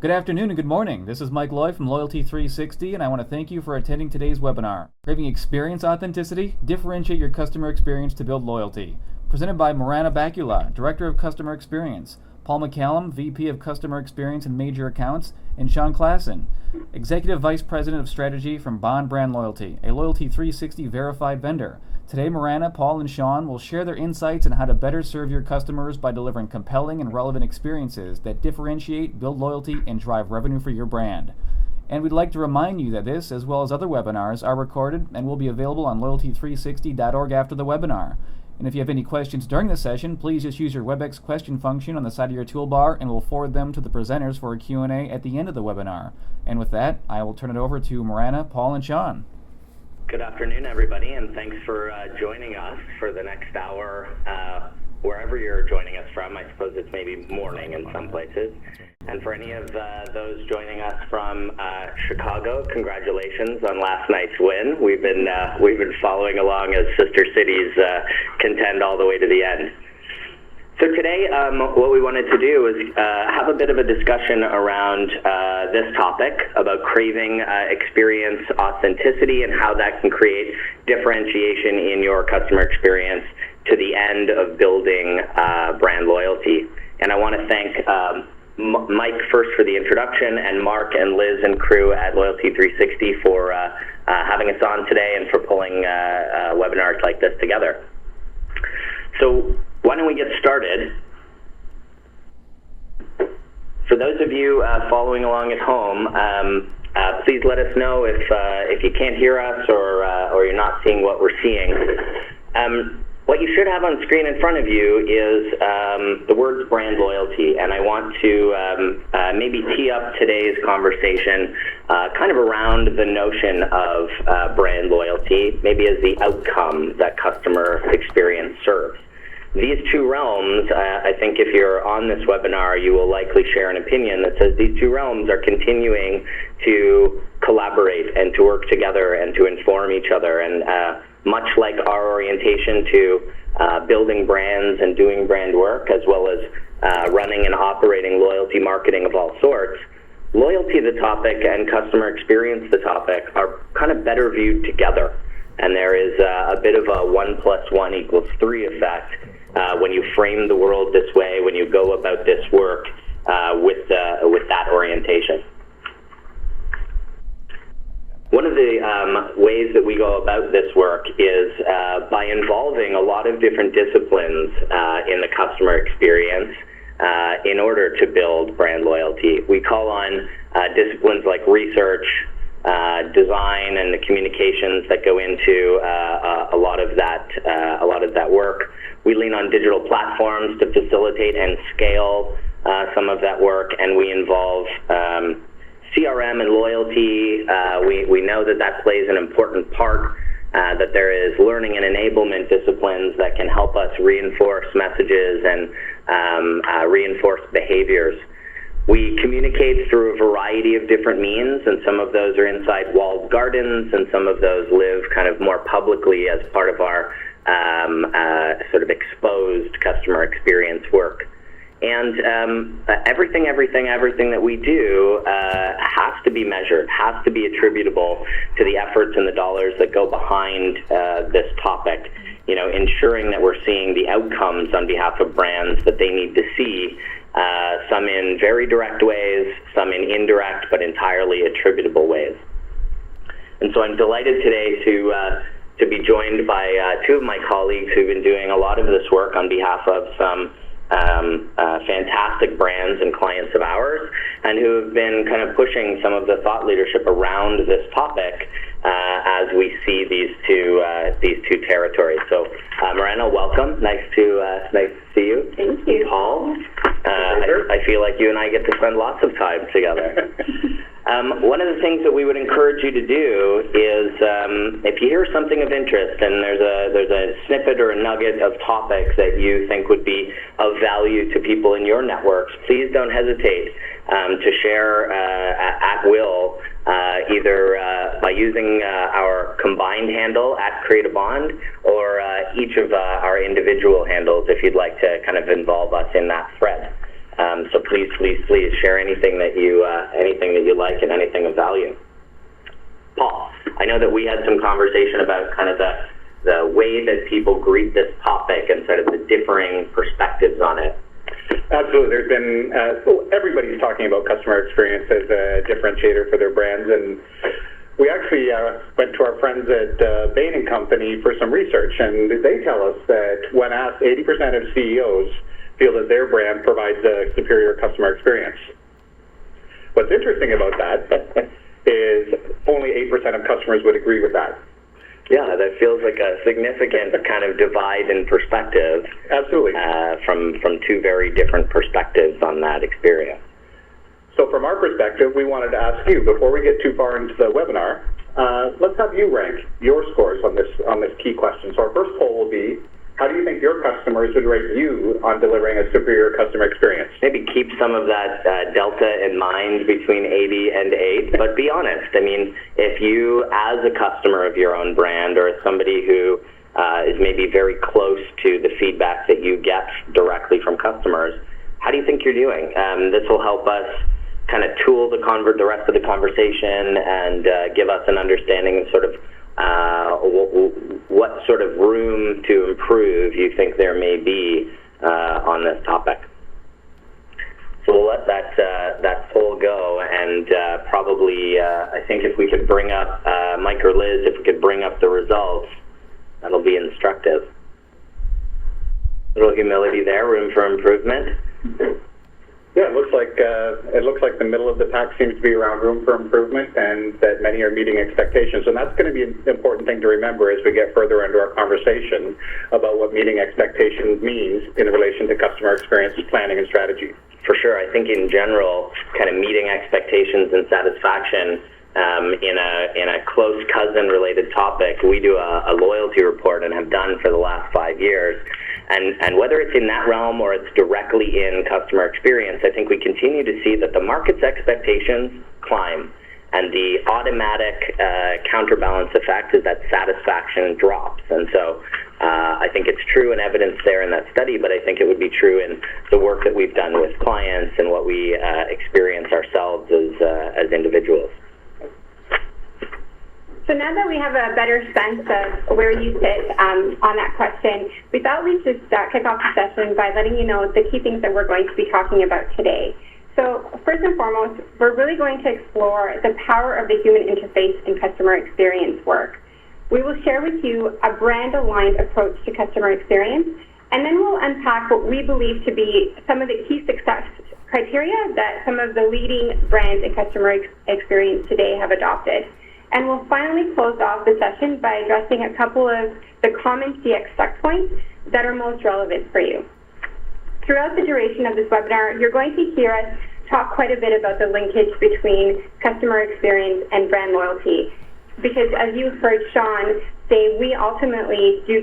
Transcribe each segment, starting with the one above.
Good afternoon and good morning. This is Mike Loy from Loyalty 360, and I want to thank you for attending today's webinar, Craving Experience Authenticity, Differentiate Your Customer Experience to Build Loyalty. Presented by Marana Bakula, Director of Customer Experience, Paul McCallum, VP of Customer Experience and Major Accounts, and Sean Klassen, Executive Vice President of Strategy from Bond Brand Loyalty, a Loyalty 360 verified vendor. Today, Marana, Paul, and Sean will share their insights on how to better serve your customers by delivering compelling and relevant experiences that differentiate, build loyalty, and drive revenue for your brand. And we'd like to remind you that this, as well as other webinars, are recorded and will be available on loyalty360.org after the webinar. And if you have any questions during the session, please just use your WebEx question function on the side of your toolbar, and we'll forward them to the presenters for a Q&A at the end of the webinar. And with that, I will turn it over to Marana, Paul, and Sean. Good afternoon, everybody, and thanks for joining us for the next hour, wherever you're joining us from. I suppose it's maybe morning in some places. And for any of those joining us from Chicago, congratulations on last night's win. We've been following along as sister cities contend all the way to the end. So today, what we wanted to do is have a bit of a discussion around this topic about craving experience authenticity and how that can create differentiation in your customer experience to the end of building brand loyalty. And I want to thank Mike first for the introduction, and Mark and Liz and crew at Loyalty 360 for having us on today and for pulling webinars like this together. So why don't we get started? For those of you following along at home, please let us know if you can't hear us or you're not seeing what we're seeing. What you should have on screen in front of you is the words brand loyalty, and I want to maybe tee up today's conversation kind of around the notion of brand loyalty, maybe as the outcome that customer experience serves. These two realms, I think if you're on this webinar, you will likely share an opinion that says these two realms are continuing to collaborate and to work together and to inform each other. And much like our orientation to building brands and doing brand work, as well as running and operating loyalty marketing of all sorts, loyalty, the topic, and customer experience, the topic, are kind of better viewed together. And there is a bit of a 1 + 1 = 3 effect when you frame the world this way, when you go about this work with that orientation. One of the ways that we go about this work is by involving a lot of different disciplines in the customer experience in order to build brand loyalty. We call on disciplines like research, design, and the communications that go into a lot of that work. We lean on digital platforms to facilitate and scale some of that work, and we involve CRM and loyalty. We know that plays an important part, that there is learning and enablement disciplines that can help us reinforce messages and reinforce behaviors. We communicate through a variety of different means, and some of those are inside walled gardens, and some of those live kind of more publicly as part of our sort of exposed customer experience work. And everything that we do has to be measured, has to be attributable to the efforts and the dollars that go behind this topic. You know, ensuring that we're seeing the outcomes on behalf of brands that they need to see, some in very direct ways, some in indirect but entirely attributable ways. And so I'm delighted today to be joined by two of my colleagues who've been doing a lot of this work on behalf of some fantastic brands and clients of ours, and who have been kind of pushing some of the thought leadership around this topic as we see these two territories. So, Marana, welcome. Nice to see you. Thank you. Paul, I feel like you and I get to spend lots of time together. One of the things that we would encourage you to do is, if you hear something of interest and there's a snippet or a nugget of topics that you think would be of value to people in your networks, please don't hesitate to share at will, either by using our combined handle at Create a Bond, or each of our individual handles if you'd like to kind of involve us in that thread. So please share anything that you like and anything of value. Paul, I know that we had some conversation about kind of the way that people greet this topic and sort of the differing perspectives on it. Absolutely. There's been, everybody's talking about customer experience as a differentiator for their brands, and we actually went to our friends at Bain & Company for some research, and they tell us that when asked, 80% of CEOs feel that their brand provides a superior customer experience. What's interesting about that is only 8% of customers would agree with that. Yeah, that feels like a significant kind of divide in perspective. Absolutely. From two very different perspectives on that experience. So from our perspective, we wanted to ask you, before we get too far into the webinar, let's have you rank your scores on this key question. So our first poll will be, how do you think your customers would rate you on delivering a superior customer experience? Maybe keep some of that delta in mind between 80 and 8, but be honest. I mean, if you, as a customer of your own brand or as somebody who is maybe very close to the feedback that you get directly from customers, how do you think you're doing? This will help us kind of tool the rest of the conversation and give us an understanding of sort of what sort of room to improve you think there may be on this topic. So we'll let that poll go, and probably I think if we could bring up, Mike or Liz, if we could bring up the results, that'll be instructive. A little humility there, room for improvement. Yeah, it looks like the middle of the pack seems to be around room for improvement, and that many are meeting expectations. And that's going to be an important thing to remember as we get further into our conversation about what meeting expectations means in relation to customer experience planning and strategy. For sure, I think in general, kind of meeting expectations and satisfaction in a close cousin related topic. We do a loyalty report and have done for the last 5 years. And whether it's in that realm or it's directly in customer experience, I think we continue to see that the market's expectations climb, and the automatic counterbalance effect is that satisfaction drops. And so I think it's true and evidence there in that study, but I think it would be true in the work that we've done with clients and what we experience ourselves as individuals. So now that we have a better sense of where you sit on that question, we thought we'd just kick off the session by letting you know the key things that we're going to be talking about today. So first and foremost, we're really going to explore the power of the human interface in customer experience work. We will share with you a brand-aligned approach to customer experience, and then we'll unpack what we believe to be some of the key success criteria that some of the leading brands in customer experience today have adopted. And we'll finally close off the session by addressing a couple of the common CX check points that are most relevant for you. Throughout the duration of this webinar, you're going to hear us talk quite a bit about the linkage between customer experience and brand loyalty. Because as you heard Sean say, we ultimately do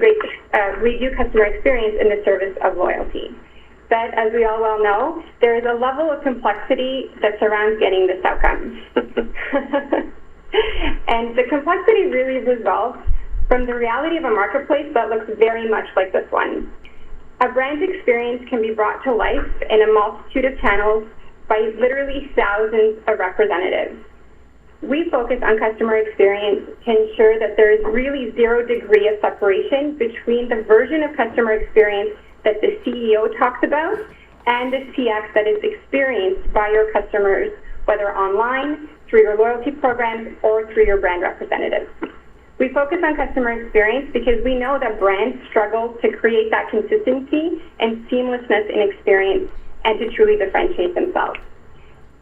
customer experience in the service of loyalty. But as we all well know, there is a level of complexity that surrounds getting this outcome. And the complexity really results from the reality of a marketplace that looks very much like this one. A brand experience can be brought to life in a multitude of channels by literally thousands of representatives. We focus on customer experience to ensure that there is really 0 degree of separation between the version of customer experience that the CEO talks about and the CX that is experienced by your customers, whether online, through your loyalty programs, or through your brand representatives. We focus on customer experience because we know that brands struggle to create that consistency and seamlessness in experience and to truly differentiate themselves.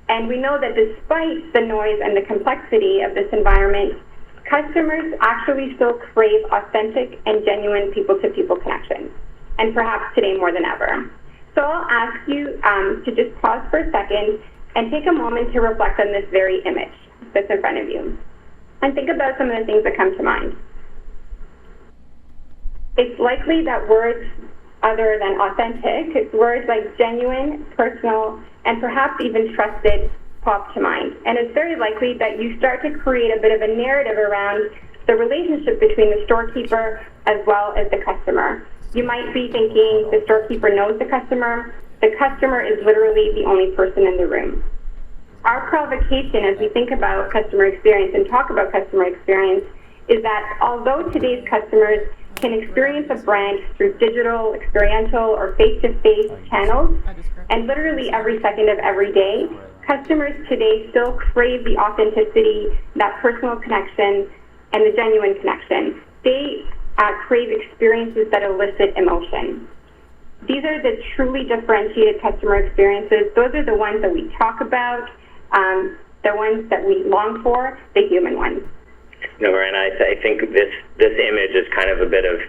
And we know that despite the noise and the complexity of this environment, customers actually still crave authentic and genuine people-to-people connections, and perhaps today more than ever. So I'll ask you to just pause for a second and take a moment to reflect on this very image that's in front of you. And think about some of the things that come to mind. It's likely that words other than authentic, words like genuine, personal, and perhaps even trusted pop to mind. And it's very likely that you start to create a bit of a narrative around the relationship between the storekeeper as well as the customer. You might be thinking the storekeeper knows the customer, the customer is literally the only person in the room. Our provocation as we think about customer experience and talk about customer experience is that although today's customers can experience a brand through digital, experiential, or face-to-face channels, and literally every second of every day, customers today still crave the authenticity, that personal connection, and the genuine connection. They crave experiences that elicit emotion. These are the truly differentiated customer experiences. Those are the ones that we talk about, the ones that we long for, the human ones. No, and I think this image is kind of a bit of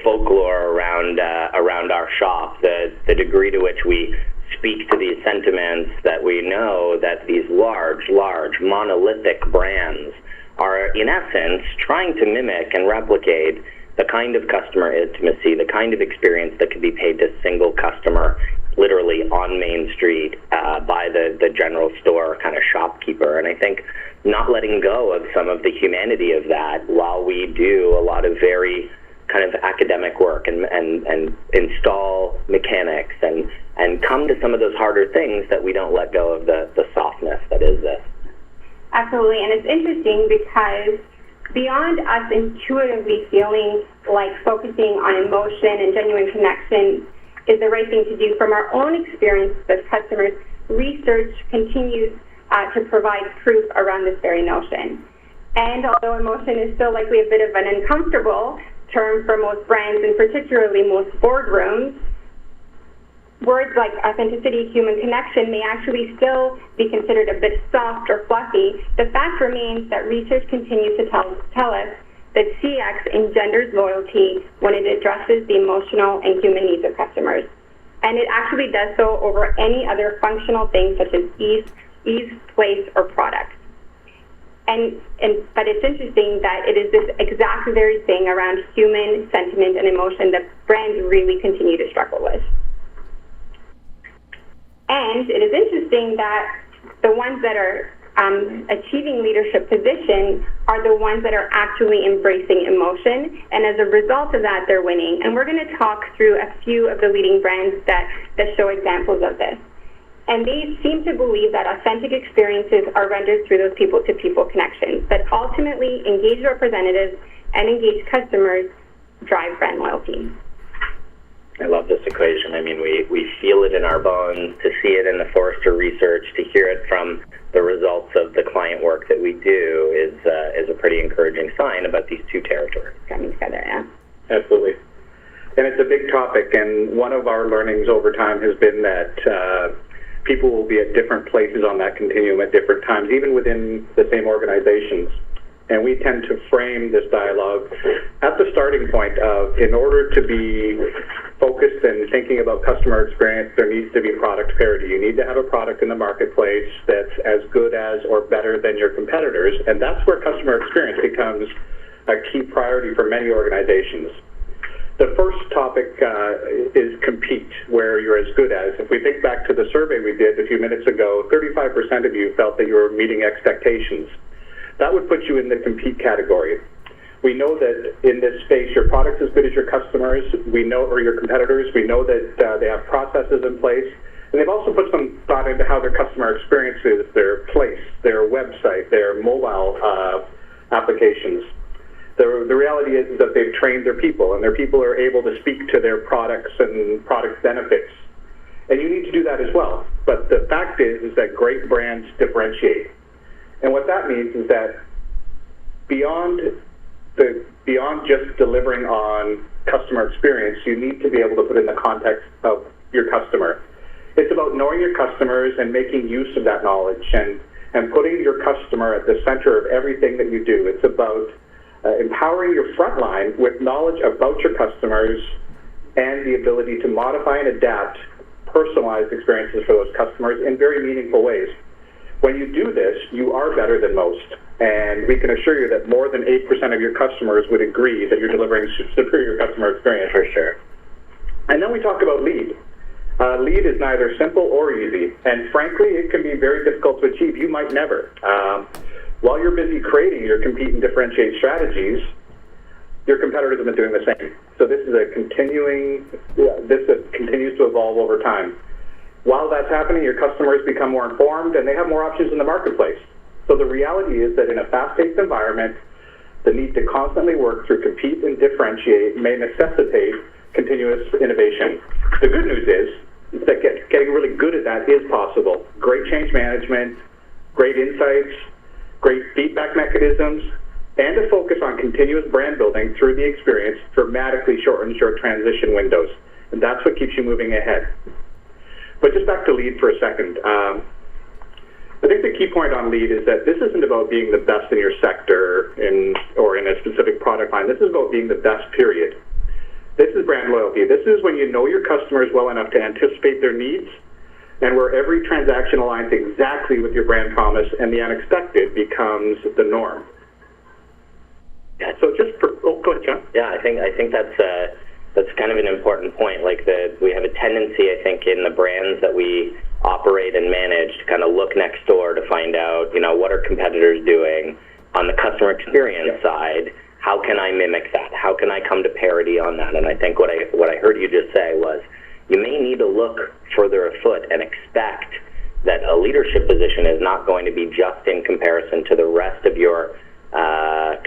folklore around our shop. The degree to which we speak to these sentiments, that we know that these large monolithic brands are in essence trying to mimic and replicate the kind of customer intimacy, the kind of experience that could be paid to a single customer, literally on Main Street by the general store kind of shopkeeper. And I think not letting go of some of the humanity of that while we do a lot of very kind of academic work and install mechanics and come to some of those harder things, that we don't let go of the softness that is this. Absolutely, and it's interesting because beyond us intuitively feeling like focusing on emotion and genuine connection is the right thing to do, from our own experience with customers, research continues to provide proof around this very notion. And although emotion is still likely a bit of an uncomfortable term for most brands, and particularly most boardrooms, words like authenticity, human connection may actually still be considered a bit soft or fluffy. The fact remains that research continues to tell us that CX engenders loyalty when it addresses the emotional and human needs of customers. And it actually does so over any other functional thing such as ease, place, or product. But it's interesting that it is this exact very thing around human sentiment and emotion that brands really continue to struggle with. And it is interesting that the ones that are achieving leadership position are the ones that are actually embracing emotion, and as a result of that, they're winning. And we're going to talk through a few of the leading brands that show examples of this. And they seem to believe that authentic experiences are rendered through those people-to-people connections, that ultimately engaged representatives and engaged customers drive brand loyalty. I love this equation. I mean, we feel it in our bones. To see it in the Forrester research, to hear it from the results of the client work that we do is a pretty encouraging sign about these two territories coming together. Yeah, absolutely. And it's a big topic. And one of our learnings over time has been that people will be at different places on that continuum at different times, even within the same organizations. And we tend to frame this dialogue at the starting point of, in order to be focused and thinking about customer experience, there needs to be product parity. You need to have a product in the marketplace that's as good as or better than your competitors. And that's where customer experience becomes a key priority for many organizations. The first topic is compete, where you're as good as. If we think back to the survey we did a few minutes ago, 35% of you felt that you were meeting expectations. That would put you in the compete category. We know that in this space, your product's as good as your customers. We know, or your competitors. We know that they have processes in place, and they've also put some thought into how their customer experience is, their place, their website, their mobile applications. The reality is that they've trained their people, and their people are able to speak to their products and product benefits. And you need to do that as well. But the fact is that great brands differentiate. And what that means is that beyond just delivering on customer experience, you need to be able to put in the context of your customer. It's about knowing your customers and making use of that knowledge and putting your customer at the center of everything that you do. It's about empowering your frontline with knowledge about your customers and the ability to modify and adapt personalized experiences for those customers in very meaningful ways. When you do this, you are better than most, and we can assure you that more than 8% of your customers would agree that you're delivering superior customer experience. For sure. And then we talk about lead. Lead is neither simple or easy, and frankly, it can be very difficult to achieve. You might never. While you're busy creating your compete and differentiate strategies, your competitors have been doing the same. So this is continues to evolve over time. While that's happening, your customers become more informed and they have more options in the marketplace. So the reality is that in a fast-paced environment, the need to constantly work through compete and differentiate may necessitate continuous innovation. The good news is that getting really good at that is possible. Great change management, great insights, great feedback mechanisms, and a focus on continuous brand building through the experience dramatically shortens your transition windows. And that's what keeps you moving ahead. But just back to lead for a second. I think the key point on lead is that this isn't about being the best in your sector or in a specific product line. This is about being the best, period. This is brand loyalty. This is when you know your customers well enough to anticipate their needs and where every transaction aligns exactly with your brand promise and the unexpected becomes the norm. Yeah. So go ahead, John. Yeah, I think that's kind of an important point. Like we have a tendency, I think, in the brands that we operate and manage to kind of look next door to find out, what are competitors doing on the customer experience side. How can I mimic that? How can I come to parity on that? And I think what I heard you just say was you may need to look further afoot and expect that a leadership position is not going to be just in comparison to the rest of your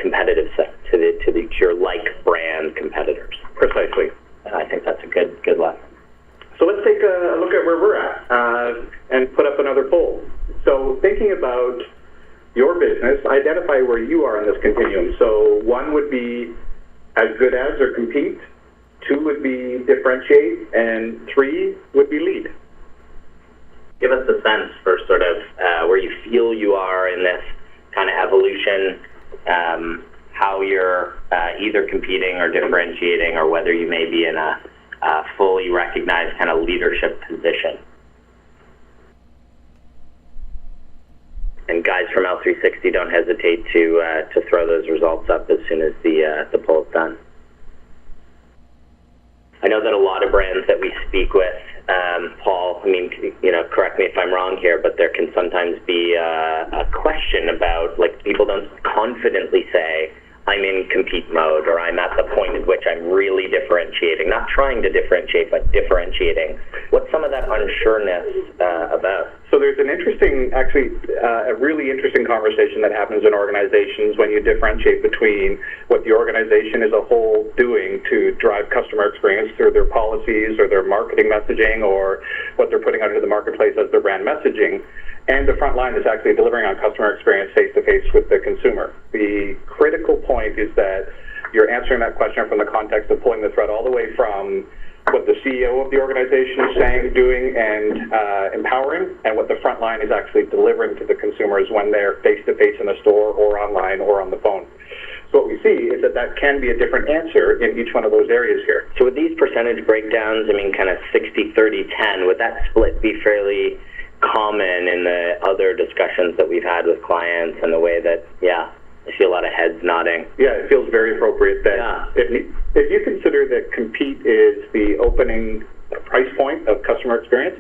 competitive set, to your like brand competitors. Precisely. And I think that's a good lesson. So let's take a look at where we're at and put up another poll. So thinking about your business, identify where you are in this continuum. So 1 would be as good as or compete, 2 would be differentiate, and 3 would be lead. Give us a sense for sort of where you feel you are in this kind of evolution, how you're either competing or differentiating, or whether you may be in a fully recognized kind of leadership position. And guys from L360, don't hesitate to throw those results up as soon as the poll's done. I know that a lot of brands that we speak with, Paul, correct me if I'm wrong here, but there can sometimes be a question about, like, people don't confidently say, I'm in compete mode, or I'm at the point at which I'm really differentiating. Not trying to differentiate, but differentiating. What's some of that unsureness about? So there's a really interesting conversation that happens in organizations when you differentiate between what the organization as a whole doing to drive customer experience through their policies or their marketing messaging or what they're putting out into the marketplace as their brand messaging, and the front line is actually delivering on customer experience face-to-face with the consumer. The critical point is that you're answering that question from the context of pulling the thread all the way from what the CEO of the organization is saying, doing, and empowering, and what the front line is actually delivering to the consumers when they're face-to-face in the store or online or on the phone. So what we see is that can be a different answer in each one of those areas here. So with these percentage breakdowns, kind of 60, 30, 10, would that split be fairly common in the other discussions that we've had with clients, and the way that, I see a lot of heads nodding. Yeah, it feels very appropriate that if you consider that compete is the opening price point of customer experience,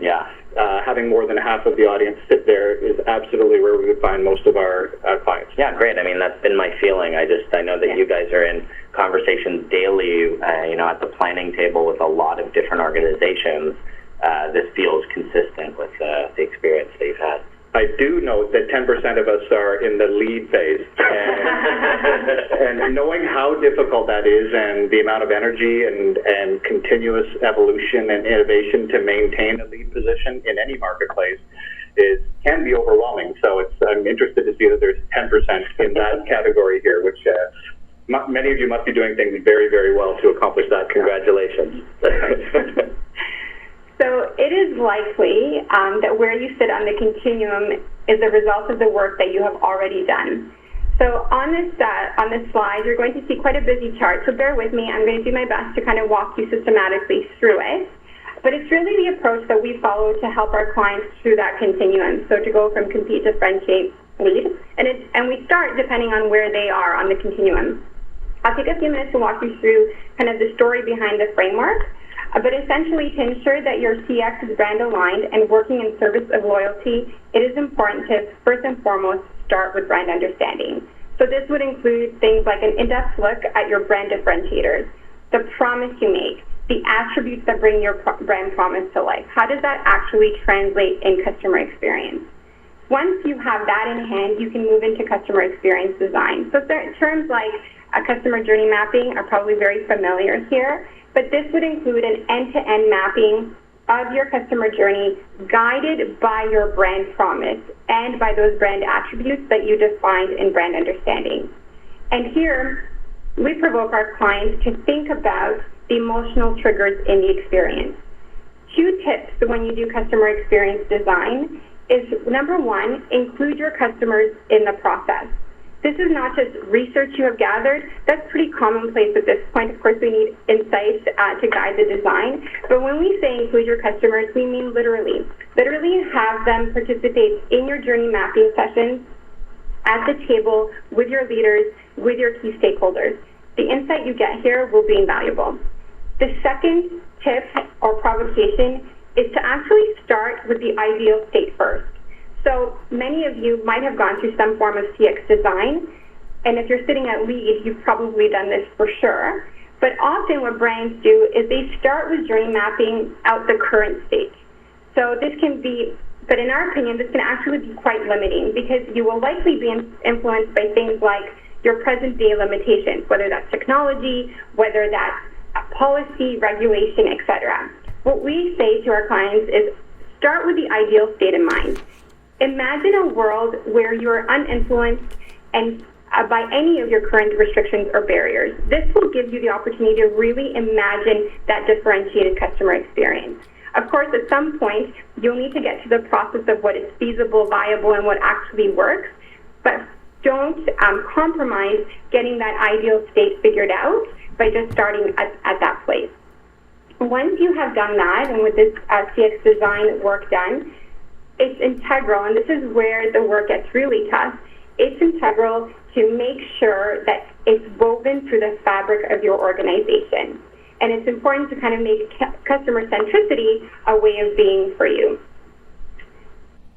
having more than half of the audience sit there is absolutely where we would find most of our clients. Yeah, great. That's been my feeling. I know that you guys are in conversations daily, at the planning table with a lot of different organizations. This feels consistent with the experience that you've had. I do note that 10% of us are in the lead phase, and knowing how difficult that is and the amount of energy and continuous evolution and innovation to maintain a lead position in any marketplace can be overwhelming. So I'm interested to see that there's 10% in that category here, which many of you must be doing things very, very well to accomplish that. Congratulations. So it is likely that where you sit on the continuum is the result of the work that you have already done. So on this slide, you're going to see quite a busy chart. So bear with me. I'm going to do my best to kind of walk you systematically through it. But it's really the approach that we follow to help our clients through that continuum. So to go from compete, differentiate, lead. And we start depending on where they are on the continuum. I'll take a few minutes to walk you through kind of the story behind the framework. But essentially, to ensure that your CX is brand aligned and working in service of loyalty, it is important to first and foremost start with brand understanding. So this would include things like an in-depth look at your brand differentiators, the promise you make, the attributes that bring your brand promise to life. How does that actually translate in customer experience? Once you have that in hand, you can move into customer experience design. So terms like customer journey mapping are probably very familiar here, but this would include an end-to-end mapping of your customer journey guided by your brand promise and by those brand attributes that you defined in brand understanding. And here, we provoke our clients to think about the emotional triggers in the experience. 2 tips when you do customer experience design is, number 1, include your customers in the process. This is not just research you have gathered. That's pretty commonplace at this point. Of course, we need insights to guide the design. But when we say include your customers, we mean literally. Literally have them participate in your journey mapping sessions at the table with your leaders, with your key stakeholders. The insight you get here will be invaluable. The second tip or provocation is to actually start with the ideal state first. So many of you might have gone through some form of CX design, and if you're sitting at lead, you've probably done this for sure. But often what brands do is they start with journey mapping out the current state. So this can be, but in our opinion, this can actually be quite limiting because you will likely be influenced by things like your present day limitations, whether that's technology, whether that's policy, regulation, etc. What we say to our clients is start with the ideal state in mind. Imagine a world where you are uninfluenced and by any of your current restrictions or barriers. This will give you the opportunity to really imagine that differentiated customer experience. Of course, at some point, you'll need to get to the process of what is feasible, viable, and what actually works, but don't compromise getting that ideal state figured out by just starting at that place. Once you have done that, and with this CX design work done, it's integral, and this is where the work gets really tough. It's integral to make sure that it's woven through the fabric of your organization. And it's important to kind of make customer centricity a way of being for you.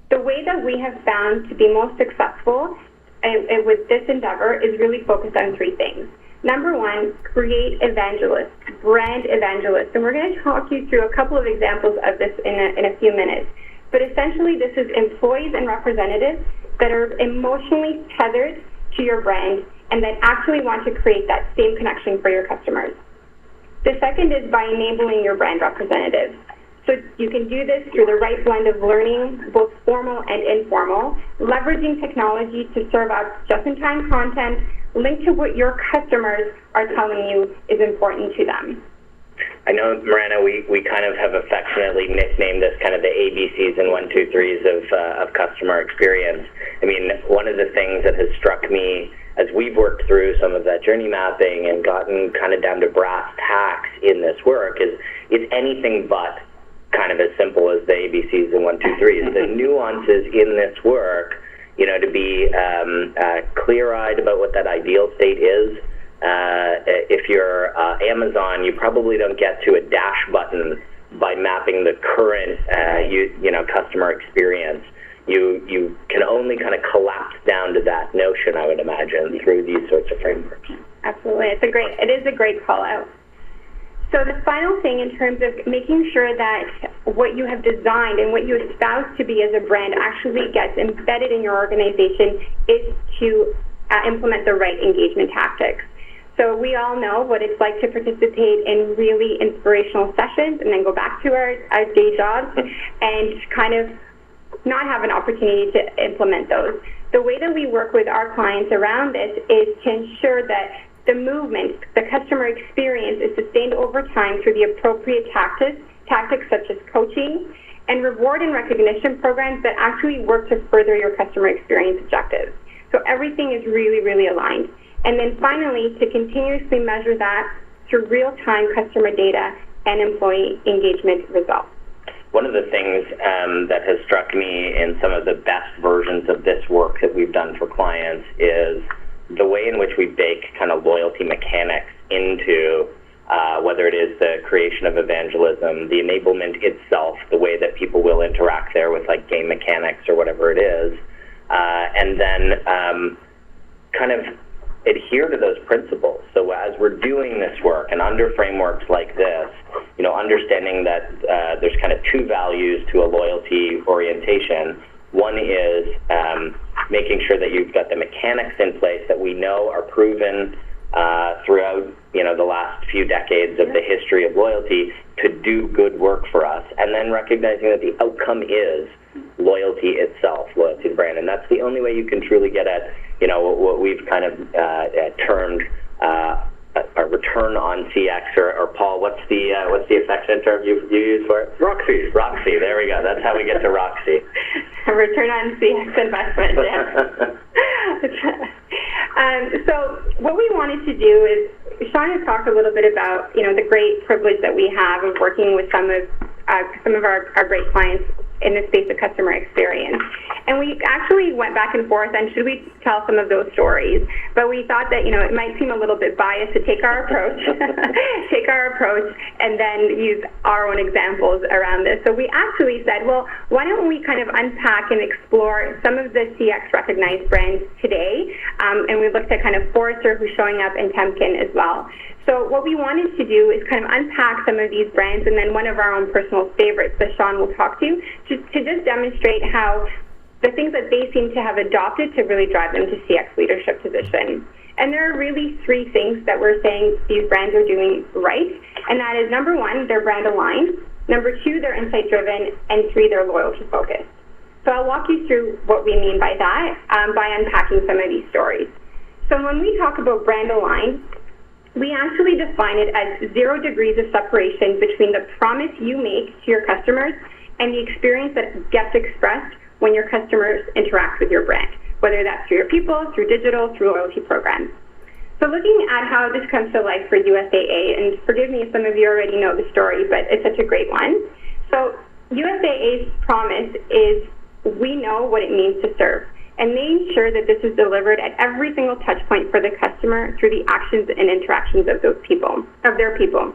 The way that we have found to be most successful with this endeavor is really focused on 3 things. Number 1, create evangelists, brand evangelists. And we're going to talk you through a couple of examples of this in a few minutes. But essentially, this is employees and representatives that are emotionally tethered to your brand and that actually want to create that same connection for your customers. The second is by enabling your brand representatives. So you can do this through the right blend of learning, both formal and informal, leveraging technology to serve up just-in-time content linked to what your customers are telling you is important to them. I know, Miranda, we kind of have affectionately nicknamed this kind of the ABCs and 1, 2, 3s of customer experience. I mean, one of the things that has struck me as we've worked through some of that journey mapping and gotten kind of down to brass tacks in this work is it's anything but kind of as simple as the ABCs and 1, 2, 3s. The nuances in this work, you know, to be clear-eyed about what that ideal state is. If you're Amazon, you probably don't get to a dash button by mapping the current customer experience. You can only kind of collapse down to that notion, I would imagine, through these sorts of frameworks. Absolutely. It is a great call out. So the final thing in terms of making sure that what you have designed and what you espouse to be as a brand actually gets embedded in your organization is to implement the right engagement tactics. So we all know what it's like to participate in really inspirational sessions and then go back to our day jobs and kind of not have an opportunity to implement those. The way that we work with our clients around this is to ensure that the movement, the customer experience is sustained over time through the appropriate tactics such as coaching and reward and recognition programs that actually work to further your customer experience objectives. So everything is really, really aligned. And then finally, to continuously measure that through real-time customer data and employee engagement results. One of the things that has struck me in some of the best versions of this work that we've done for clients is the way in which we bake kind of loyalty mechanics into whether it is the creation of evangelism, the enablement itself, the way that people will interact there with like game mechanics or whatever it is, and then kind of adhere to those principles. So as we're doing this work and under frameworks like this, understanding that there's kind of two values to a loyalty orientation. One is making sure that you've got the mechanics in place that we know are proven throughout the last few decades of the history of loyalty to do good work for us, and then recognizing that the outcome is loyalty itself, loyalty to the brand, and that's the only way you can truly get at what we've kind of termed a return on CX, or Paul, what's the affectionate term you use for it? Roxy. Roxy. There we go. That's how we get to Roxy. A return on CX investment. So what we wanted to do is, Sean has talked a little bit about the great privilege that we have of working with some of our great clients in the space of customer experience. And we actually went back and forth on should we tell some of those stories, but we thought that it might seem a little bit biased to take our approach and then use our own examples around this. So we actually said, well, why don't we kind of unpack and explore some of the CX recognized brands today, and we looked at kind of Forrester, who's showing up, and Temkin as well. So what we wanted to do is kind of unpack some of these brands, and then one of our own personal favorites that Sean will talk to just demonstrate how the things that they seem to have adopted to really drive them to CX leadership position. And there are really three things that we're saying these brands are doing right, and that is, number one, they're brand aligned, number two, they're insight driven, and three, they're loyalty focused. So I'll walk you through what we mean by that by unpacking some of these stories. So when we talk about brand aligned, we actually define it as 0 degrees of separation between the promise you make to your customers and the experience that gets expressed when your customers interact with your brand, whether that's through your people, through digital, through loyalty programs. So looking at how this comes to life for USAA, and forgive me if some of you already know the story, but it's such a great one. So USAA's promise is we know what it means to serve. And they ensure that this is delivered at every single touch point for the customer through the actions and interactions of their people.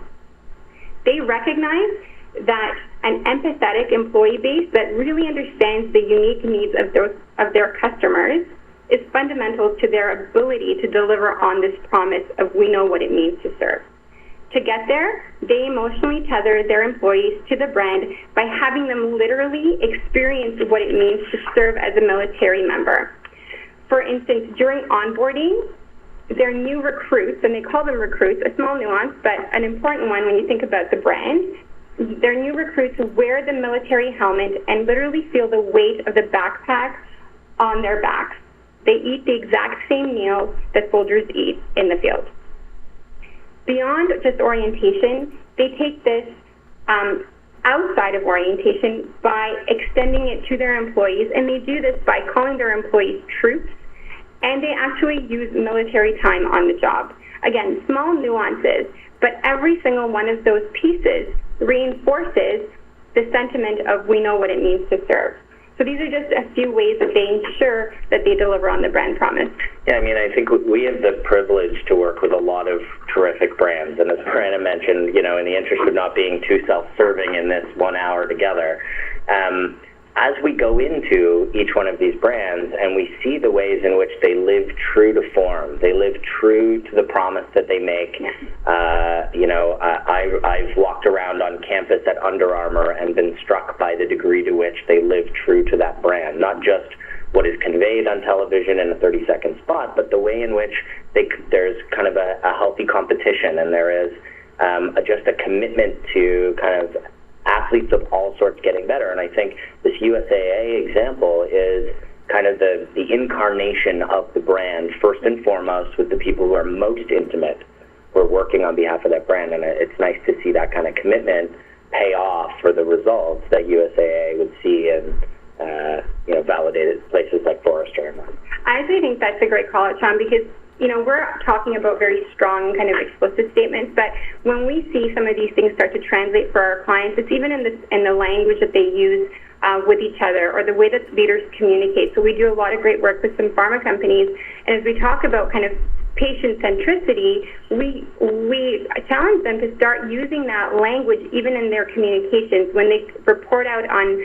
They recognize that an empathetic employee base that really understands the unique needs of their customers is fundamental to their ability to deliver on this promise of we know what it means to serve. To get there, they emotionally tether their employees to the brand by having them literally experience what it means to serve as a military member. For instance, during onboarding, their new recruits, and they call them recruits, a small nuance, but an important one when you think about the brand, their new recruits wear the military helmet and literally feel the weight of the backpack on their backs. They eat the exact same meals that soldiers eat in the field. Beyond just orientation, they take this outside of orientation by extending it to their employees, and they do this by calling their employees troops, and they actually use military time on the job. Again, small nuances, but every single one of those pieces reinforces the sentiment of we know what it means to serve. So these are just a few ways that they ensure that they deliver on the brand promise. Yeah, I mean, I think we have the privilege to work with a lot of terrific brands. And as Miranda mentioned, in the interest of not being too self-serving in this 1 hour together, as we go into each one of these brands and we see the ways in which they live true to form, they live true to the promise that they make. I've walked around on campus at Under Armour and been struck by the degree to which they live true to that brand, not just what is conveyed on television in a 30-second spot, but the way in which there's kind of a healthy competition, and there is just a commitment to kind of athletes of all sorts getting better. And I think this USAA example is kind of the incarnation of the brand, first and foremost, with the people who are most intimate, who are working on behalf of that brand. And it's nice to see that kind of commitment pay off for the results that USAA would see in validated places like Forrester. I actually think that's a great call out, Sean, because we're talking about very strong kind of explicit statements, but when we see some of these things start to translate for our clients, it's even in the language that they use with each other, or the way that leaders communicate. So we do a lot of great work with some pharma companies, and as we talk about kind of patient centricity, we challenge them to start using that language even in their communications when they report out on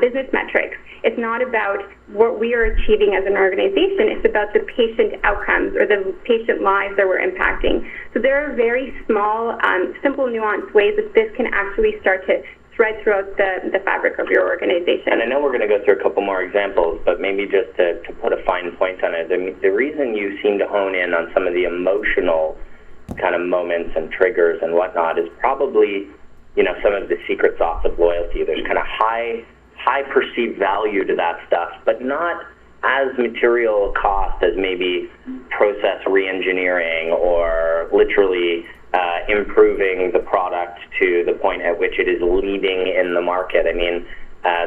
business metrics. It's not about what we are achieving as an organization. It's about the patient outcomes or the patient lives that we're impacting. So there are very small, simple, nuanced ways that this can actually start to thread throughout the fabric of your organization. And I know we're going to go through a couple more examples, but maybe just to put a fine point on it, the reason you seem to hone in on some of the emotional kind of moments and triggers and whatnot is probably, some of the secret sauce of loyalty. There's kind of high perceived value to that stuff, but not as material cost as maybe process re-engineering or literally improving the product to the point at which it is leading in the market. I mean,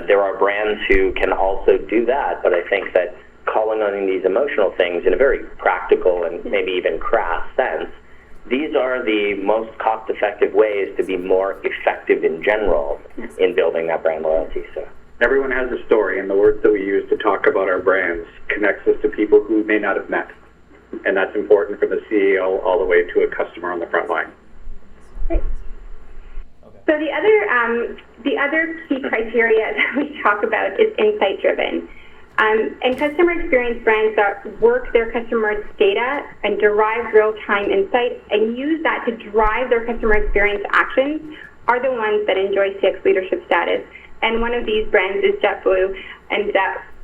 there are brands who can also do that, but I think that calling on these emotional things in a very practical and maybe even crass sense, these are the most cost-effective ways to be more effective in general in building that brand loyalty. So everyone has a story, and the words that we use to talk about our brands connects us to people who may not have met. And that's important from the CEO all the way to a customer on the front line. Great. So the other key criteria that we talk about is insight-driven. And customer experience brands that work their customers' data and derive real-time insight and use that to drive their customer experience actions are the ones that enjoy CX leadership status. And one of these brands is JetBlue. And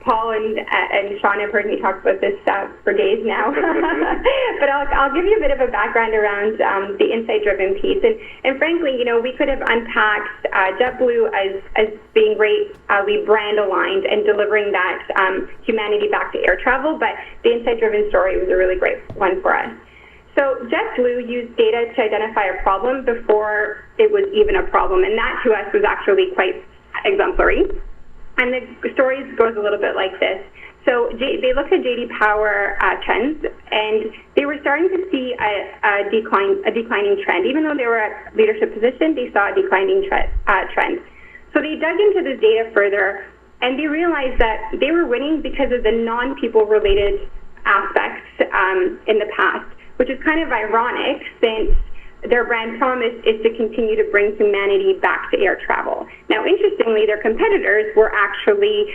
Paul and Sean have heard me talk about this for days now. But I'll give you a bit of a background around the insight-driven piece. And frankly, we could have unpacked JetBlue as being great, brand aligned and delivering that humanity back to air travel. But the insight-driven story was a really great one for us. So JetBlue used data to identify a problem before it was even a problem. And that to us was actually quite exemplary. And the story goes a little bit like this. So they looked at JD Power trends, and they were starting to see a declining trend. Even though they were at leadership position, they saw a declining trend. So they dug into this data further, and they realized that they were winning because of the non-people related aspects in the past, which is kind of ironic since their brand promise is to continue to bring humanity back to air travel. Now, interestingly, their competitors were actually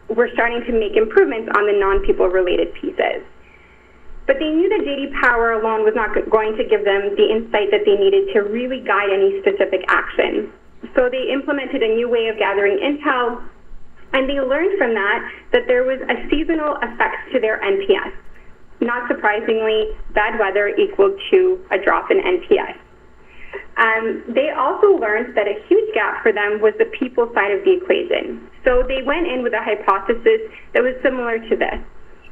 were starting to make improvements on the non-people related pieces. But they knew that JD Power alone was not going to give them the insight that they needed to really guide any specific action. So they implemented a new way of gathering intel, and they learned from that there was a seasonal effect to their NPS. Not surprisingly, bad weather equaled to a drop in NPS. They also learned that a huge gap for them was the people side of the equation. So they went in with a hypothesis that was similar to this.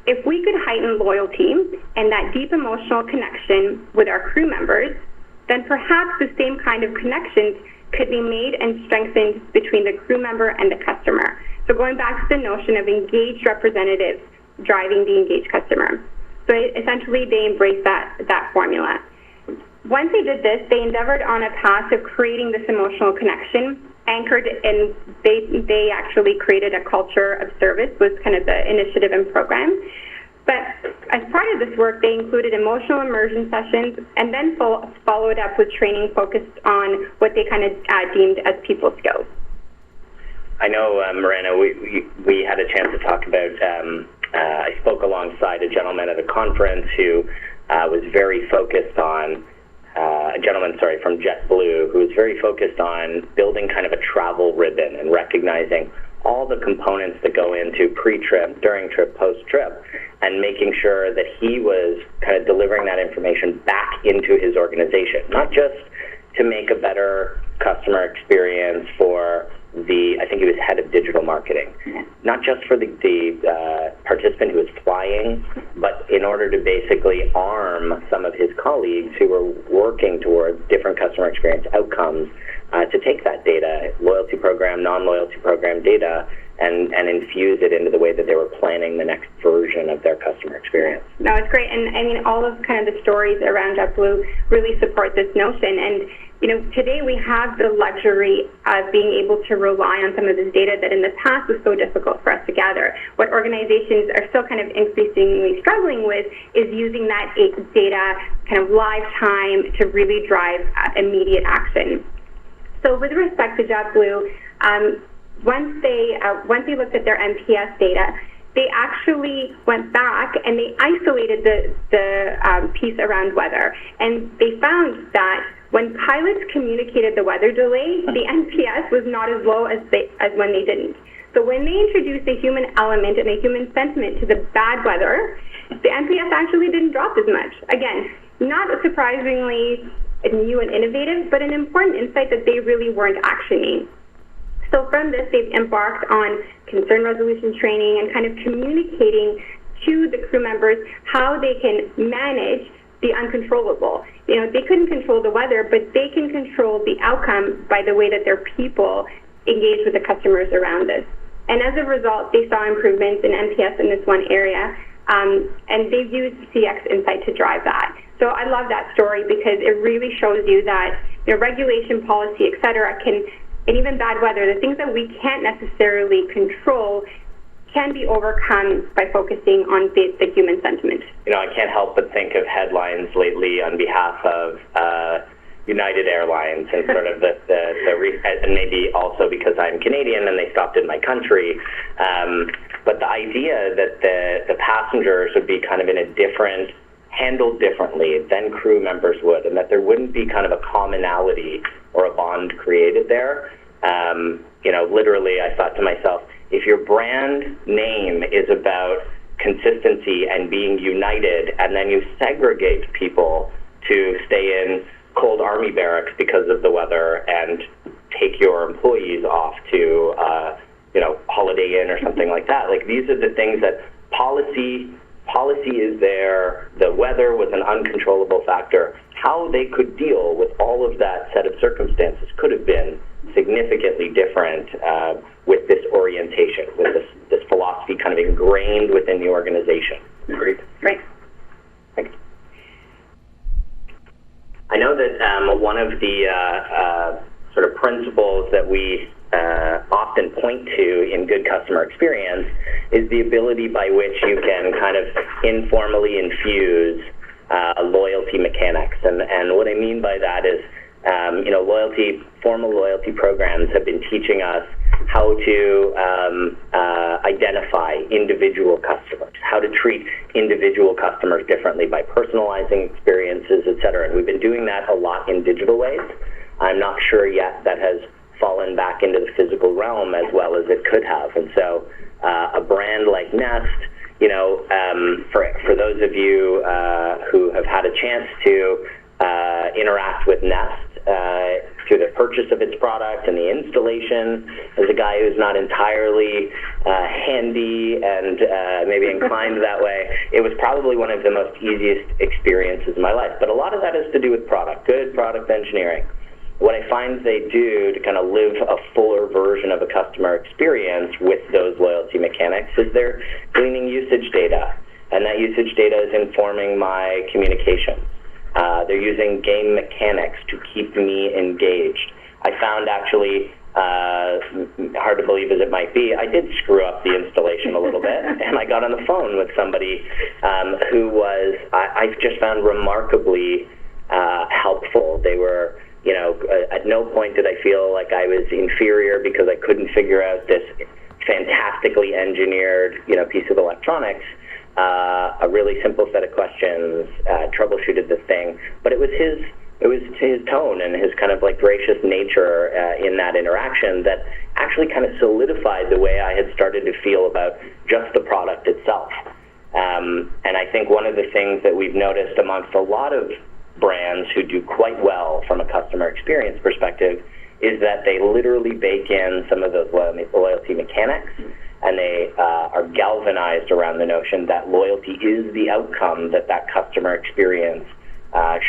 If we could heighten loyalty and that deep emotional connection with our crew members, then perhaps the same kind of connections could be made and strengthened between the crew member and the customer. So going back to the notion of engaged representatives driving the engaged customer. So essentially, they embraced that formula. Once they did this, they endeavored on a path of creating this emotional connection, anchored in, they actually created a culture of service, was kind of the initiative and program. But as part of this work, they included emotional immersion sessions and then followed up with training focused on what they kind of deemed as people skills. I know, Miranda, we had a chance to talk about, I spoke alongside a gentleman at a conference who was very focused on, from JetBlue, who was very focused on building kind of a travel ribbon and recognizing all the components that go into pre-trip, during trip, post-trip, and making sure that he was kind of delivering that information back into his organization, not just to make a better customer experience for I think he was head of digital marketing, not just for the participant who was flying, but in order to basically arm some of his colleagues who were working towards different customer experience outcomes to take that data, loyalty program, non-loyalty program data, and infuse it into the way that they were planning the next version of their customer experience. No, it's great. And I mean, all of kind of the stories around JetBlue really support this notion. And today we have the luxury of being able to rely on some of this data that in the past was so difficult for us to gather. What organizations are still kind of increasingly struggling with is using that data kind of live time to really drive immediate action. So with respect to JetBlue, once they looked at their NPS data, they actually went back and they isolated the piece around weather, and they found that when pilots communicated the weather delay, the NPS was not as low as when they didn't. So when they introduced a human element and a human sentiment to the bad weather, the NPS actually didn't drop as much. Again, not surprisingly new and innovative, but an important insight that they really weren't actioning. So from this, they've embarked on concern resolution training and kind of communicating to the crew members how they can manage the uncontrollable. You know, they couldn't control the weather, but they can control the outcome by the way that their people engage with the customers around us. And as a result, they saw improvements in NPS in this one area, and they've used CX Insight to drive that. So I love that story because it really shows you that, you know, regulation, policy, et cetera, and even bad weather, the things that we can't necessarily control can be overcome by focusing on the human sentiment. You know, I can't help but think of headlines lately on behalf of United Airlines and sort of and maybe also because I'm Canadian and they stopped in my country. But the idea that the passengers would be kind of in a different, handled differently than crew members would, and that there wouldn't be kind of a commonality or a bond created there. You know, literally, I thought to myself, if your brand name is about consistency and being united, and then you segregate people to stay in cold army barracks because of the weather and take your employees off to, you know, Holiday Inn or something like that, like these are the things that policy is there, the weather was an uncontrollable factor. How they could deal with all of that set of circumstances could have been significantly different with this orientation, with this philosophy kind of ingrained within the organization. Agreed? Right. Thanks. I know that one of the sort of principles that we often point to in good customer experience is the ability by which you can kind of informally infuse loyalty mechanics. And what I mean by that is, you know, formal loyalty programs have been teaching us how to identify individual customers, how to treat individual customers differently by personalizing experiences, et cetera. And we've been doing that a lot in digital ways. I'm not sure yet that has fallen back into the physical realm as well as it could have. And so a brand like Nest, you know, for those of you who have had a chance to interact with Nest through the purchase of its product and the installation, as a guy who's not entirely handy and maybe inclined that way, it was probably one of the most easiest experiences in my life. But a lot of that has to do with product, good product engineering. What I find they do to kind of live a fuller version of a customer experience with those loyalty mechanics is they're gleaning usage data, and that usage data is informing my communications. They're using game mechanics to keep me engaged. I found actually, hard to believe as it might be, I did screw up the installation a little bit, and I got on the phone with somebody who was, I've just found remarkably helpful. They were, you know, at no point did I feel like I was inferior because I couldn't figure out this fantastically engineered, you know, piece of electronics. A really simple set of questions, troubleshooted the thing, but it was his tone and his kind of like gracious nature in that interaction that actually kind of solidified the way I had started to feel about just the product itself. And I think one of the things that we've noticed amongst a lot of brands who do quite well from a customer experience perspective is that they literally bake in some of those loyalty mechanics, and they are galvanized around the notion that loyalty is the outcome that customer experience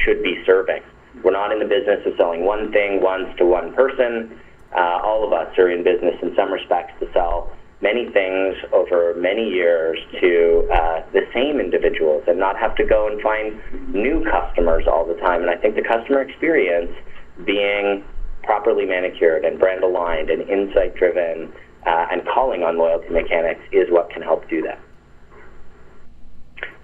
should be serving. We're not in the business of selling one thing once to one person. All of us are in business in some respects to sell many things over many years to the same individuals and not have to go and find new customers all the time. And I think the customer experience being properly manicured and brand aligned and insight driven and calling on loyalty mechanics is what can help do that.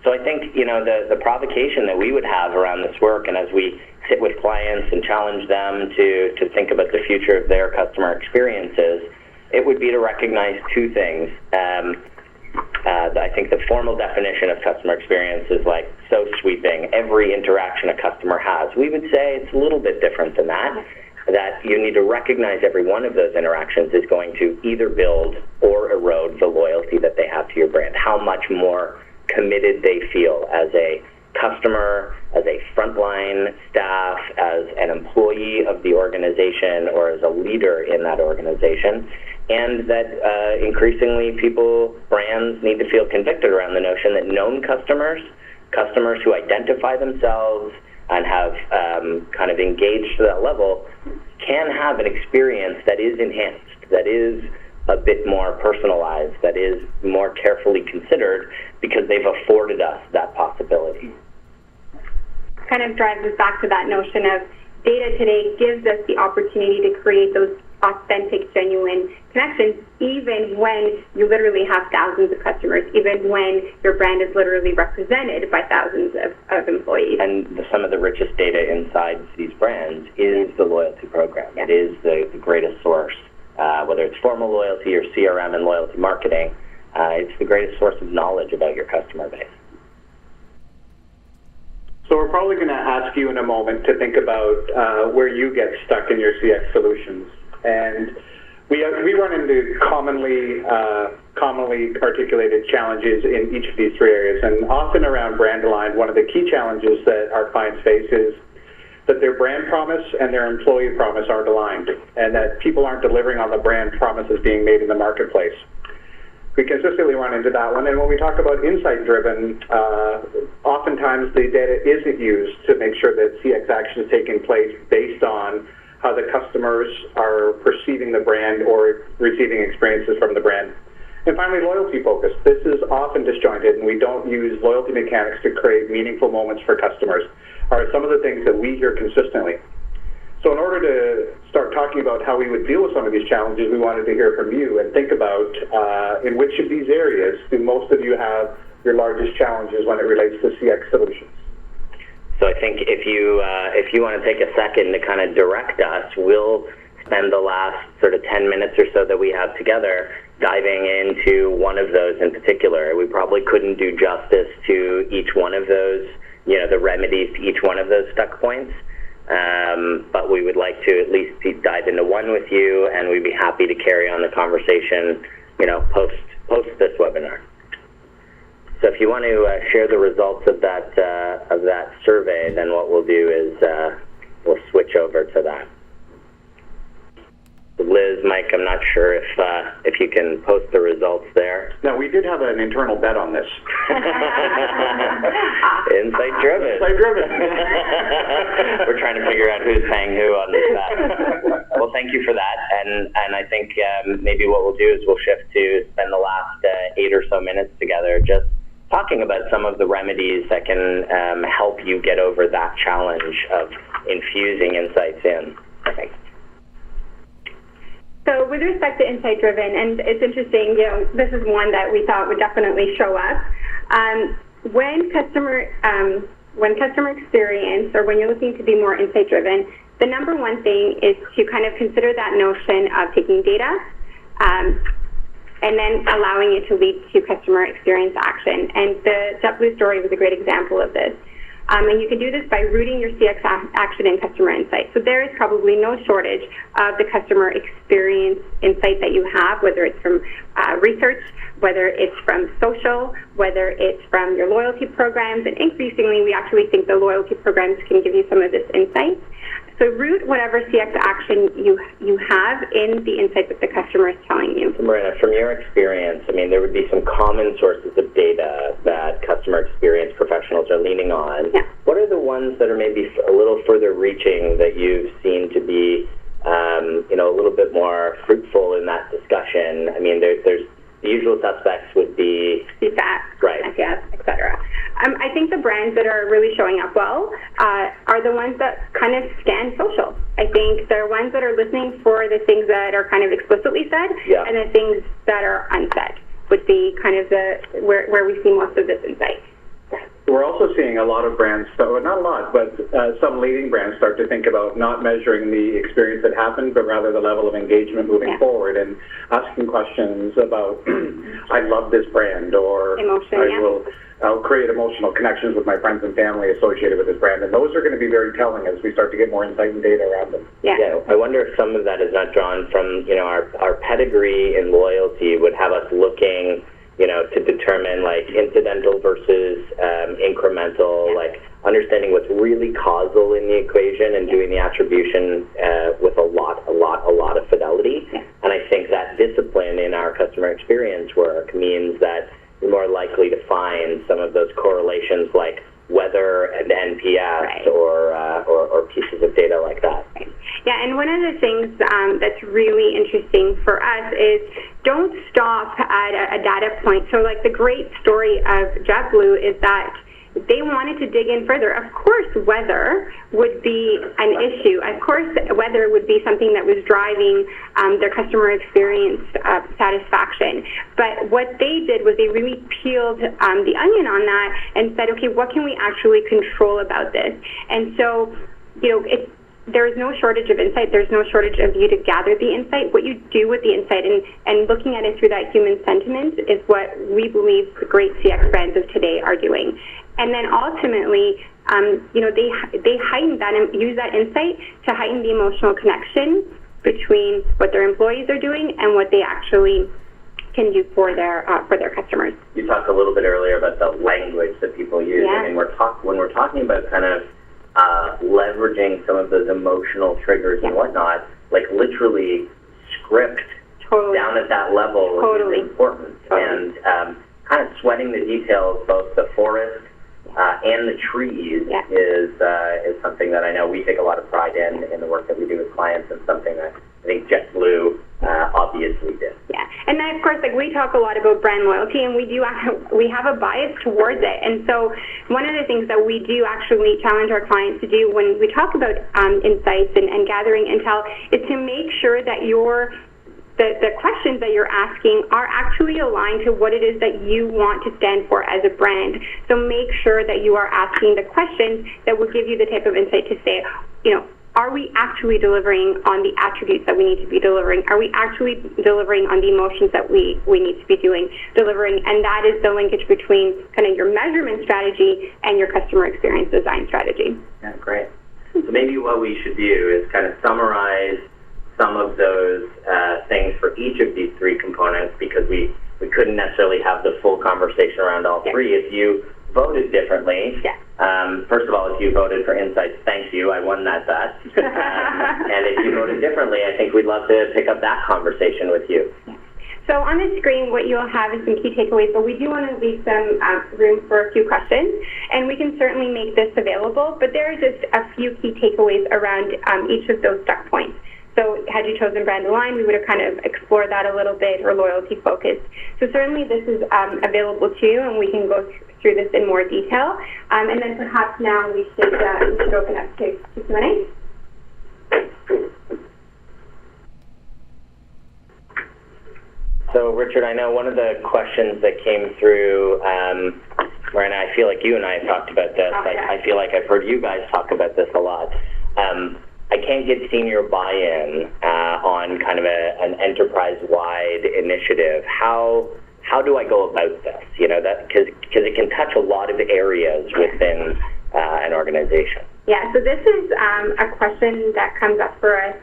So I think, you know, the provocation that we would have around this work, and as we sit with clients and challenge them to think about the future of their customer experiences, it would be to recognize two things. I think the formal definition of customer experience is like so sweeping, every interaction a customer has. We would say it's a little bit different than that, that you need to recognize every one of those interactions is going to either build or erode the loyalty that they have to your brand, how much more committed they feel as a customer, as a frontline staff, as an employee of the organization, or as a leader in that organization. And that increasingly brands need to feel convicted around the notion that known customers who identify themselves and have kind of engaged to that level, can have an experience that is enhanced, that is a bit more personalized, that is more carefully considered, because they've afforded us that possibility. Kind of drives us back to that notion of data today gives us the opportunity to create those authentic, genuine connections, even when you literally have thousands of customers, even when your brand is literally represented by thousands of employees. And some of the richest data inside these brands is the loyalty program. It is the greatest source, whether it's formal loyalty or CRM and loyalty marketing. It's the greatest source of knowledge about your customer base. So we're probably going to ask you in a moment to think about where you get stuck in your CX solutions. And we run into commonly articulated challenges in each of these three areas. And often around brand aligned, one of the key challenges that our clients face is that their brand promise and their employee promise aren't aligned, and that people aren't delivering on the brand promises being made in the marketplace. We consistently run into that one, and when we talk about insight-driven, oftentimes the data isn't used to make sure that CX action is taking place based on how the customers are perceiving the brand or receiving experiences from the brand. And finally, loyalty focus. This is often disjointed, and we don't use loyalty mechanics to create meaningful moments for customers, are some of the things that we hear consistently. So in order to start talking about how we would deal with some of these challenges, we wanted to hear from you and think about in which of these areas do most of you have your largest challenges when it relates to CX solutions. So I think if you want to take a second to kind of direct us, we'll spend the last sort of 10 minutes or so that we have together diving into one of those in particular. We probably couldn't do justice to each one of those, the remedies to each one of those stuck points. But we would like to at least dive into one with you, and we'd be happy to carry on the conversation, post this webinar. So if you want to share the results of that survey, then what we'll do is we'll switch over to that. Liz, Mike, I'm not sure if you can post the results there. Now, we did have an internal bet on this. Insight driven. Insight driven. We're trying to figure out who's paying who on this bet. Well, thank you for that. And I think maybe what we'll do is we'll shift to spend the last 8 or so minutes together just talking about some of the remedies that can help you get over that challenge of infusing insights in. Thanks. So with respect to insight-driven, and it's interesting, this is one that we thought would definitely show up. When customer experience, or when you're looking to be more insight-driven, the number one thing is to kind of consider that notion of taking data and then allowing it to lead to customer experience action. And the JetBlue story was a great example of this. And you can do this by rooting your CX action in customer insight. So there is probably no shortage of the customer experience insight that you have, whether it's from research, whether it's from social, whether it's from your loyalty programs. And increasingly, we actually think the loyalty programs can give you some of this insight. So root whatever CX action you have in the insight that the customer is telling you. Marina, from your experience, there would be some common sources of data that customer experience professionals are leaning on. Yeah. What are the ones that are maybe a little further reaching that you've seen to be, a little bit more fruitful in that discussion? There's the usual suspects would be CSAT, right, yes, et cetera. I think the brands that are really showing up well are the ones that kind of scan social. I think they're ones that are listening for the things that are kind of explicitly said, and the things that are unsaid would be kind of where we see most of this insight. we're also seeing a lot of brands, so not a lot, but some leading brands start to think about not measuring the experience that happened, but rather the level of engagement moving forward, and asking questions about, I love this brand, or I'll create emotional connections with my friends and family associated with this brand, and those are going to be very telling as we start to get more insight and data around them. Yeah, I wonder if some of that is not drawn from, our pedigree in loyalty would have us looking, to determine like incidental versus incremental, like understanding what's really causal in the equation and doing the attribution with a lot of fidelity. And I think that discipline in our customer experience work means that you're more likely to find some of those correlations like weather and NPS or pieces of data like that. Right. Yeah, and one of the things that's really interesting for us is don't stop at a data point. So like the great story of JetBlue is that they wanted to dig in further. Of course, weather would be an issue. Of course, weather would be something that was driving their customer experience satisfaction. But what they did was they really peeled the onion on that and said, okay, what can we actually control about this? And so, there is no shortage of insight. There's no shortage of you to gather the insight. What you do with the insight and looking at it through that human sentiment is what we believe the great CX brands of today are doing. And then ultimately, they heighten that and use that insight to heighten the emotional connection between what their employees are doing and what they actually can do for their customers. You talked a little bit earlier about the language that people use. Yeah. I mean, when we're talking about kind of leveraging some of those emotional triggers and whatnot, like literally script down at that level is important. And kind of sweating the details, both the forest and the trees is something that I know we take a lot of pride in the work that we do with clients, and something that I think JetBlue obviously did. Yeah, and then of course, like we talk a lot about brand loyalty, and we have a bias towards it. And so one of the things that we do actually challenge our clients to do when we talk about insights and gathering intel is to make sure that the questions that you're asking are actually aligned to what it is that you want to stand for as a brand. So make sure that you are asking the questions that will give you the type of insight to say, are we actually delivering on the attributes that we need to be delivering? Are we actually delivering on the emotions that we need to be delivering? And that is the linkage between kind of your measurement strategy and your customer experience design strategy. Yeah, great. So maybe what we should do is kind of summarize some of those things for each of these three components, because we couldn't necessarily have the full conversation around all three. If you voted differently, first of all, if you voted for insights, thank you, I won that bet. And if you voted differently, I think we'd love to pick up that conversation with you. So on the screen, what you'll have is some key takeaways, but we do want to leave some room for a few questions, and we can certainly make this available, but there are just a few key takeaways around each of those stuck points. So had you chosen brand align, we would have kind of explored that a little bit, or loyalty focused. So certainly this is available to you, and we can go through this in more detail. And then perhaps now we should open up to Q&A. So Richard, I know one of the questions that came through, Miranda, I feel like you and I have talked about this. I feel like I've heard you guys talk about this a lot. I can't get senior buy-in on kind of an enterprise-wide initiative. How do I go about this? That because it can touch a lot of areas within an organization. Yeah. So this is a question that comes up for us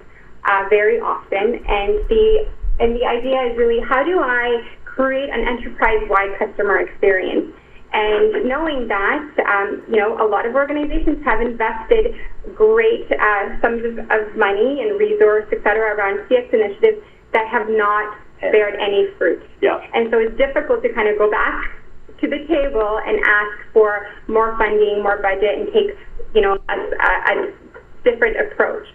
very often, and the idea is really, how do I create an enterprise-wide customer experience? And knowing that, a lot of organizations have invested great sums of money and resource, et cetera, around CX initiatives that have not beared any fruit. Yeah. And so it's difficult to kind of go back to the table and ask for more funding, more budget, and take, a different approach.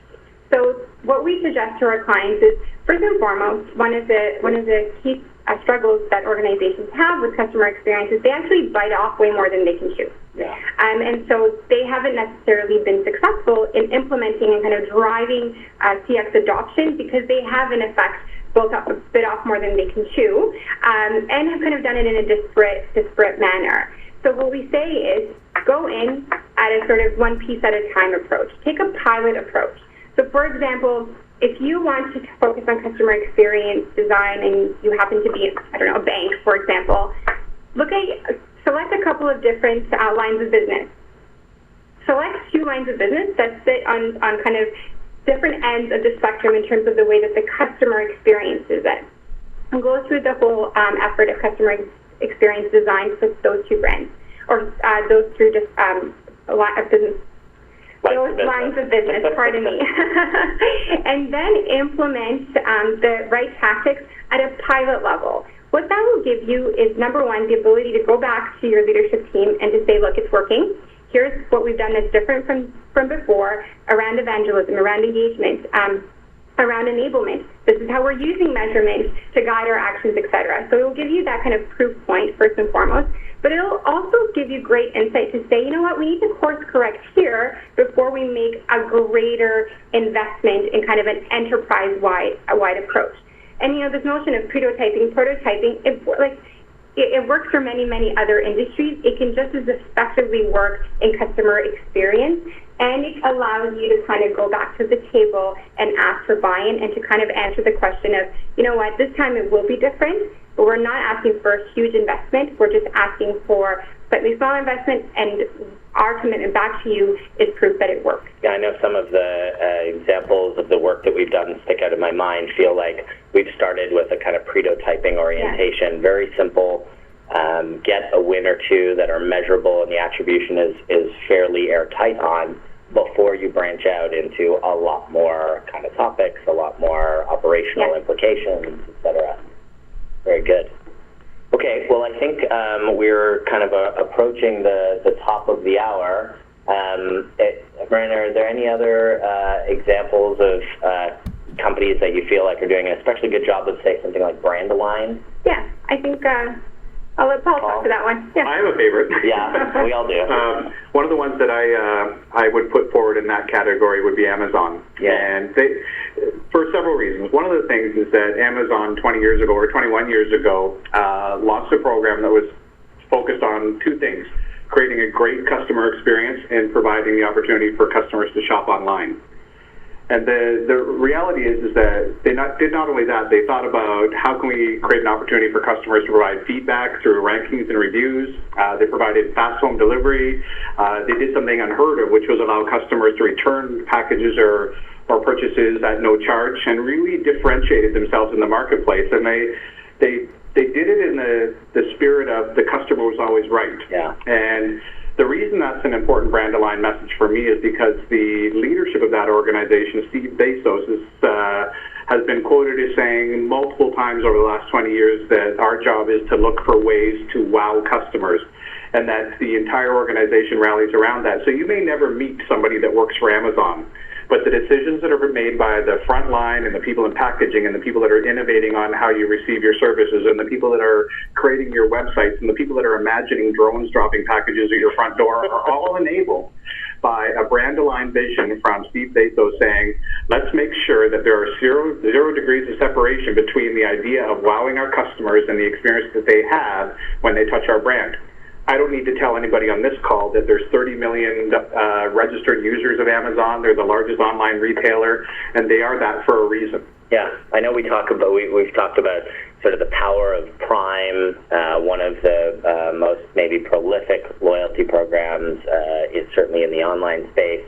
So what we suggest to our clients is, first and foremost, one of the key struggles that organizations have with customer experience is they actually bite off way more than they can chew. Yeah. And so they haven't necessarily been successful in implementing and kind of driving CX adoption, because they have, in effect, bit off more than they can chew, and have kind of done it in a disparate manner. So what we say is go in at a sort of one piece at a time approach. Take a pilot approach. So for example, if you want to focus on customer experience design and you happen to be, I don't know, a bank, for example, select a couple of different lines of business. Select 2 lines of business that sit on kind of different ends of the spectrum in terms of the way that the customer experiences it. And go through the whole effort of customer experience design for those 2 brands, or those 3 just lines of business, pardon me. And then implement the right tactics at a pilot level. What that will give you is, number one, the ability to go back to your leadership team and to say, look, it's working. Here's what we've done that's different from before around evangelism, around engagement, around enablement. This is how we're using measurement to guide our actions, etc. So it will give you that kind of proof point, first and foremost. But it'll also give you great insight to say, you know what, we need to course correct here before we make a greater investment in kind of an enterprise-wide approach. And, you know, this notion of prototyping, it works for many, many other industries. It can just as effectively work in customer experience, and it allows you to kind of go back to the table and ask for buy-in and to kind of answer the question of, you know what, this time it will be different, but we're not asking for a huge investment. We're just asking for slightly smaller investment, and our commitment back to you is proof that it works. Yeah, I know some of the examples of the work that we've done stick out in my mind. Feel like we've started with a kind of prototyping orientation, yes. Very simple. Get a win or 2 that are measurable and the attribution is fairly airtight on before you branch out into a lot more kind of topics, a lot more operational implications, etc. Very good. Okay, well, I think we're kind of approaching the top of the hour. Brian, are there any other examples of companies that you feel like are doing an especially good job of, say, something like Brand Align? Yeah, I think I'll let Paul talk to that one. Yeah. I have a favorite. Yeah, we all do. One of the ones that I would put forward in that category would be Amazon. Yeah. And they, for several reasons. One of the things is that Amazon 20 years ago or 21 years ago launched a program that was focused on 2 things: creating a great customer experience and providing the opportunity for customers to shop online. And the reality is that they did not only that, they thought about how can we create an opportunity for customers to provide feedback through rankings and reviews. They provided fast home delivery. They did something unheard of, which was allow customers to return packages or purchases at no charge, and really differentiated themselves in the marketplace. And they did it in the spirit of the customer was always right. Yeah. And the reason that's an important Brand Align message for me is because the leadership of that organization, Steve Bezos, has been quoted as saying multiple times over the last 20 years that our job is to look for ways to wow customers, and that the entire organization rallies around that. So you may never meet somebody that works for Amazon, but the decisions that are made by the front line and the people in packaging and the people that are innovating on how you receive your services and the people that are creating your websites and the people that are imagining drones dropping packages at your front door are all enabled by a Brand Align vision from Steve Bezos saying, let's make sure that there are zero degrees of separation between the idea of wowing our customers and the experience that they have when they touch our brand. I don't need to tell anybody on this call that there's 30 million registered users of Amazon. They're the largest online retailer, and they are that for a reason. Yeah, I know we've talked about sort of the power of Prime. One of the most maybe prolific loyalty programs is certainly in the online space,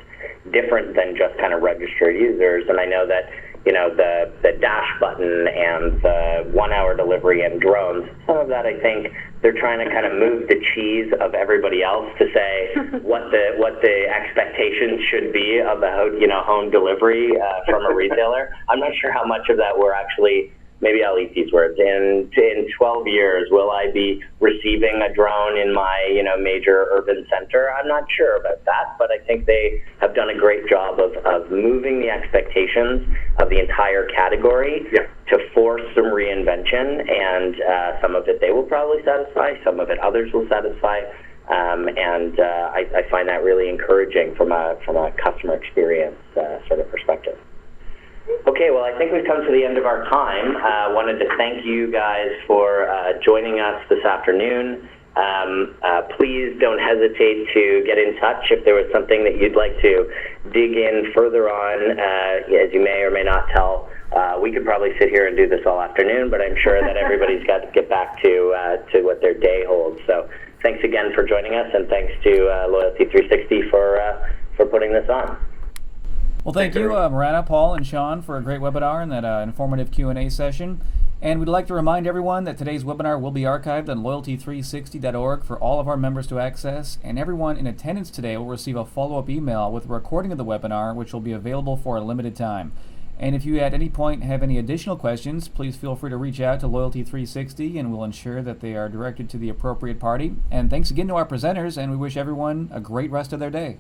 different than just kind of registered users. And I know that, you know, the dash button and the 1-hour delivery and drones, some of that I think they're trying to kind of move the cheese of everybody else to say what the expectations should be about, you know, home delivery from a retailer. I'm not sure how much of that we're actually, maybe I'll eat these words, in 12 years, will I be receiving a drone in my, you know, major urban center? I'm not sure about that, but I think they have done a great job of moving the expectations of the entire category to force some reinvention, and some of it they will probably satisfy, some of it others will satisfy, and I find that really encouraging from a customer experience sort of perspective. Okay, well, I think we've come to the end of our time. Wanted to thank you guys for joining us this afternoon. Please don't hesitate to get in touch if there was something that you'd like to dig in further on. As you may or may not tell, we could probably sit here and do this all afternoon, but I'm sure that everybody's got to get back to what their day holds. So thanks again for joining us, and thanks to Loyalty 360 for putting this on. Well, thank you, Marana, Paul, and Sean, for a great webinar and that informative Q&A session. And we'd like to remind everyone that today's webinar will be archived on loyalty360.org for all of our members to access, and everyone in attendance today will receive a follow-up email with a recording of the webinar, which will be available for a limited time. And if you at any point have any additional questions, please feel free to reach out to Loyalty 360 and we'll ensure that they are directed to the appropriate party. And thanks again to our presenters, and we wish everyone a great rest of their day.